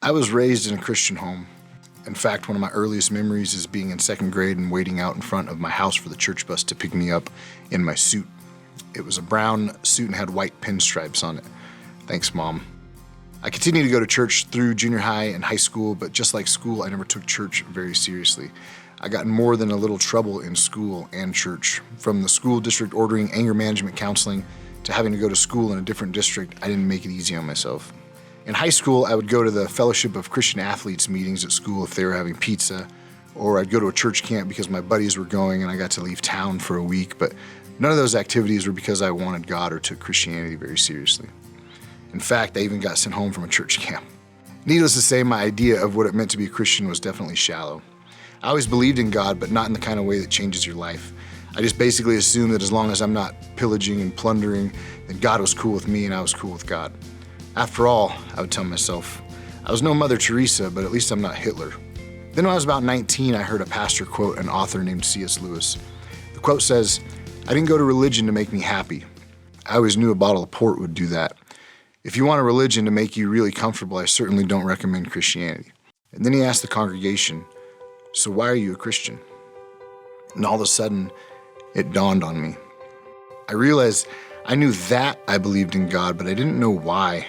I was raised in a Christian home. In fact, one of my earliest memories is being in second grade and waiting out in front of my house for the church bus to pick me up in my suit. It was a brown suit and had white pinstripes on it. Thanks, Mom. I continued to go to church through junior high and high school, but just like school, I never took church very seriously. I got in more than a little trouble in school and church. From the school district ordering anger management counseling to having to go to school in a different district, I didn't make it easy on myself. In high school, I would go to the Fellowship of Christian Athletes meetings at school if they were having pizza, or I'd go to a church camp because my buddies were going and I got to leave town for a week, but none of those activities were because I wanted God or took Christianity very seriously. In fact, I even got sent home from a church camp. Needless to say, my idea of what it meant to be a Christian was definitely shallow. I always believed in God, but not in the kind of way that changes your life. I just basically assumed that as long as I'm not pillaging and plundering, then God was cool with me and I was cool with God. After all, I would tell myself, I was no Mother Teresa, but at least I'm not Hitler. Then when I was about 19, I heard a pastor quote an author named C.S. Lewis. The quote says, "I didn't go to religion to make me happy. I always knew a bottle of port would do that. If you want a religion to make you really comfortable, I certainly don't recommend Christianity." And then he asked the congregation, "So why are you a Christian?" And all of a sudden, it dawned on me. I realized I knew that I believed in God, but I didn't know why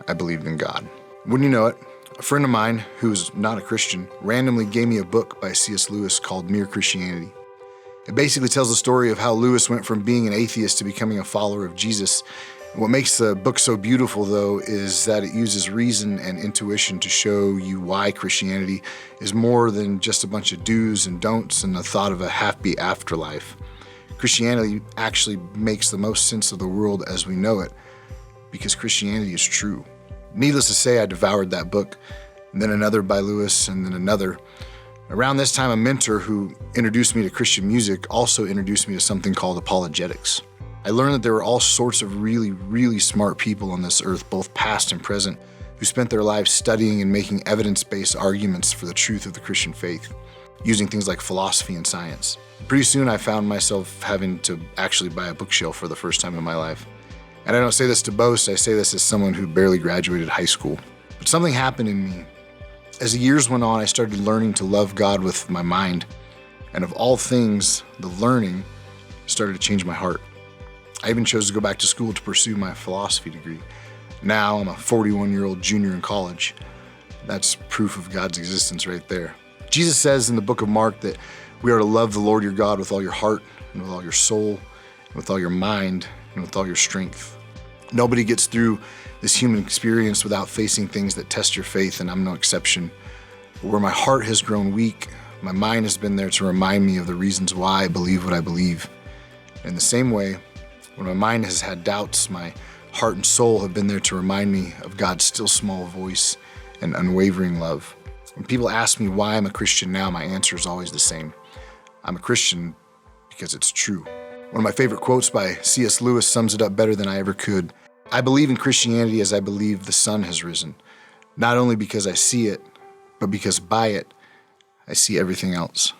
I believed in God. Wouldn't you know it, a friend of mine who's not a Christian randomly gave me a book by C.S. Lewis called Mere Christianity. It basically tells the story of how Lewis went from being an atheist to becoming a follower of Jesus. What makes the book so beautiful, though, is that it uses reason and intuition to show you why Christianity is more than just a bunch of do's and don'ts and the thought of a happy afterlife. Christianity actually makes the most sense of the world as we know it, because Christianity is true. Needless to say, I devoured that book, and then another by Lewis, and then another. Around this time, a mentor who introduced me to Christian music also introduced me to something called apologetics. I learned that there were all sorts of really, really smart people on this earth, both past and present, who spent their lives studying and making evidence-based arguments for the truth of the Christian faith, using things like philosophy and science. Pretty soon, I found myself having to actually buy a bookshelf for the first time in my life. And I don't say this to boast, I say this as someone who barely graduated high school. But something happened in me. As the years went on, I started learning to love God with my mind. And of all things, the learning started to change my heart. I even chose to go back to school to pursue my philosophy degree. Now I'm a 41-year-old junior in college. That's proof of God's existence right there. Jesus says in the book of Mark that we are to love the Lord your God with all your heart, and with all your soul, and with all your mind, and with all your strength. Nobody gets through this human experience without facing things that test your faith, and I'm no exception. But where my heart has grown weak, my mind has been there to remind me of the reasons why I believe what I believe. In the same way, when my mind has had doubts, my heart and soul have been there to remind me of God's still small voice and unwavering love. When people ask me why I'm a Christian now, my answer is always the same. I'm a Christian because it's true. One of my favorite quotes by C.S. Lewis sums it up better than I ever could. I believe in Christianity as I believe the sun has risen, not only because I see it, but because by it, I see everything else.